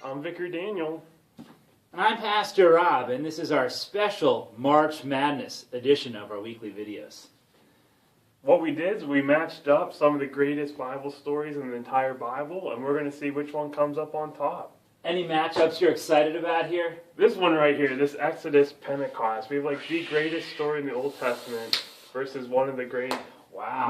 I'm Vicar Daniel. And I'm Pastor Rob, and this is our special March Madness edition of our weekly videos. What we did is we matched up some of the greatest Bible stories in the entire Bible, and we're going to see which one comes up on top. Any matchups you're excited about here? This one right here, this Exodus Pentecost, we have like the greatest story in the Old Testament versus one of the great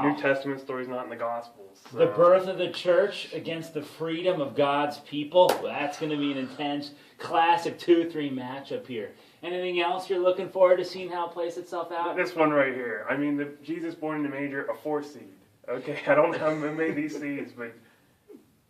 New Testament stories not in the Gospels. So. The birth of the church against the freedom of God's people. Well, that's going to be an intense, classic 2-3 matchup here. Anything else you're looking forward to seeing how it plays itself out? This one right here. I mean, Jesus born in the manger, a 4 seed. Okay, I don't know how many of these seeds, but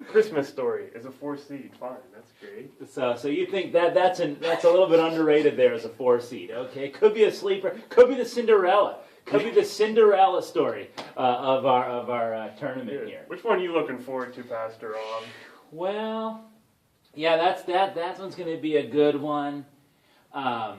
Christmas story is a 4 seed. Fine, that's great. So you think that's a little bit underrated there as a 4 seed? Okay, could be a sleeper. Could be the Cinderella. Could be the Cinderella story of our tournament here. Which one are you looking forward to, Pastor Rob? Well, yeah, that one's going to be a good one. I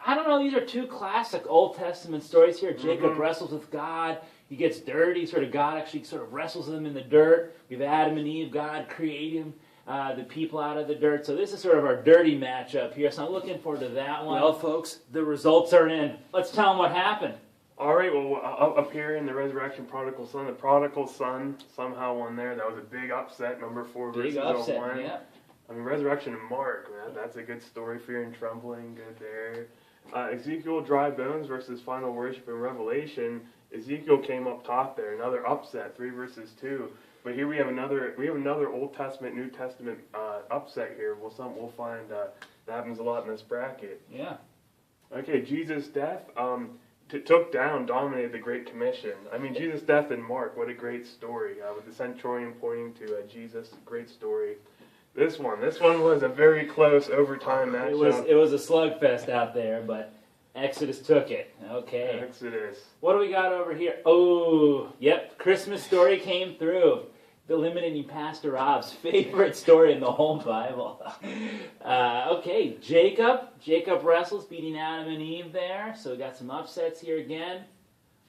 don't know. These are two classic Old Testament stories here. Jacob wrestles with God. He gets dirty. God actually sort of wrestles with him in the dirt. We have Adam and Eve. God created the people out of the dirt. So this is sort of our dirty matchup here. So I'm looking forward to that one. Well, folks, the results are in. Let's tell them what happened. All right, well, up here in the resurrection prodigal son, the prodigal son somehow won there. That was a big upset, number 4 versus 1. Yeah. I mean, resurrection in Mark, man, that's a good story. Fear and trembling, good there. Ezekiel, dry bones versus final worship in Revelation. Ezekiel came up top there, another upset, 3 versus 2. But here we have another Old Testament, New Testament upset here. We'll find that happens a lot in this bracket. Yeah. Okay, Jesus' death. Dominated the Great Commission. I mean, Jesus' death in Mark, what a great story. With the centurion pointing to Jesus, great story. This one was a very close overtime matchup. It was a slugfest out there, but Exodus took it. Okay. Exodus. What do we got over here? Oh, yep, Christmas story came through. Eliminating Pastor Rob's favorite story in the whole Bible. Okay, Jacob wrestles, beating Adam and Eve there. So we got some upsets here again.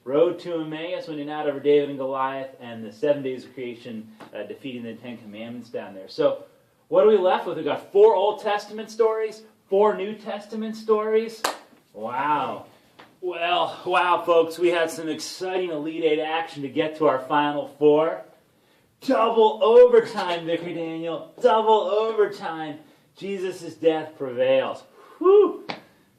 Road to Emmaus, winning out over David and Goliath, and the 7 days of creation, defeating the 10 Commandments down there. So what are we left with? We got 4 Old Testament stories, 4 New Testament stories. Wow. Well, wow, folks, we had some exciting Elite 8 action to get to our Final 4. Double overtime, Vicar Daniel. Double overtime. Jesus' death prevails. Whew.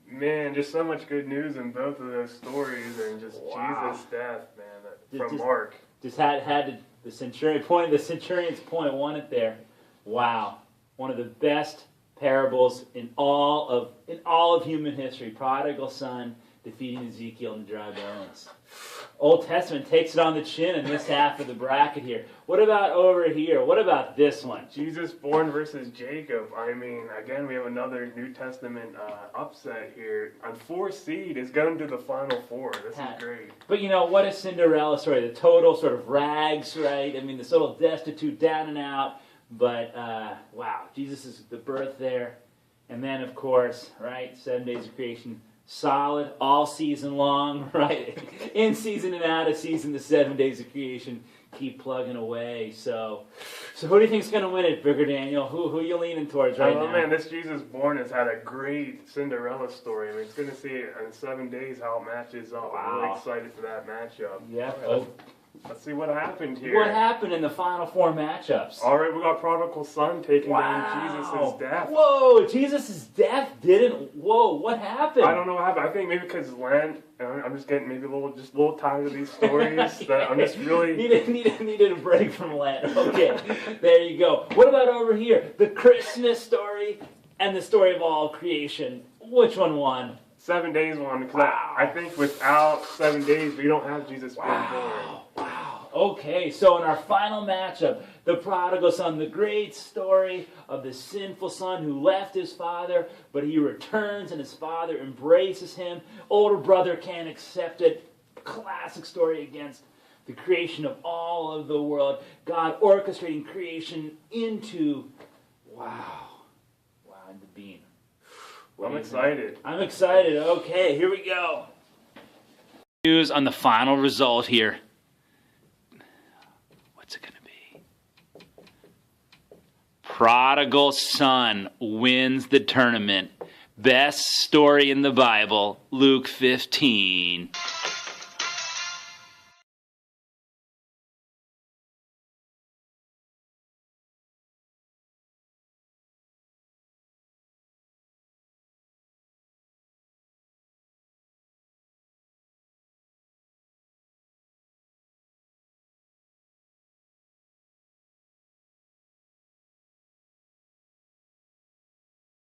Man, just so much good news in both of those stories, and just Jesus' death, man, from Mark. Just had the centurion's point won it there. Wow, one of the best parables in all of human history. Prodigal son defeating Ezekiel in the dry bones. Old Testament takes it on the chin in this half of the bracket here. What about over here? What about this one? Jesus born versus Jacob. I mean, again, we have another New Testament upset here. On 4 seed is going to the Final 4. This is great. But you know, what a Cinderella story. The total sort of rags, right? I mean, the total destitute, down and out. But, wow, Jesus is the birth there. And then, of course, right, 7 days of creation. Solid all season long, right? In season and out of season, the 7 days of creation keep plugging away. So who do you think is going to win it, Vicar Daniel? Who are you leaning towards right now? Oh man, this Jesus born has had a great Cinderella story. I mean, it's going to see in 7 days how it matches up. I'm really excited for that matchup. Yeah. Let's see what happened here. What happened in the final 4 matchups? All right, we got prodigal son taking down Jesus' death. Whoa, Jesus' death didn't. Whoa, what happened? I don't know what happened. I think maybe because Lent. I'm just getting maybe a little tired of these stories. That I'm just really needed a break from Lent. Okay, there you go. What about over here? The Christmas story and the story of all creation. Which one won? 7 days won. Because I think without 7 days, we don't have Jesus being born. Wow. Okay, so in our final matchup, the prodigal son, the great story of the sinful son who left his father, but he returns and his father embraces him. Older brother can't accept it. Classic story against the creation of all of the world. God orchestrating creation into, into being. I'm excited. I'm excited. Okay, here we go. News on the final result here. What's it going to be? prodigal son wins the tournament. Best story in the Bible, Luke 15.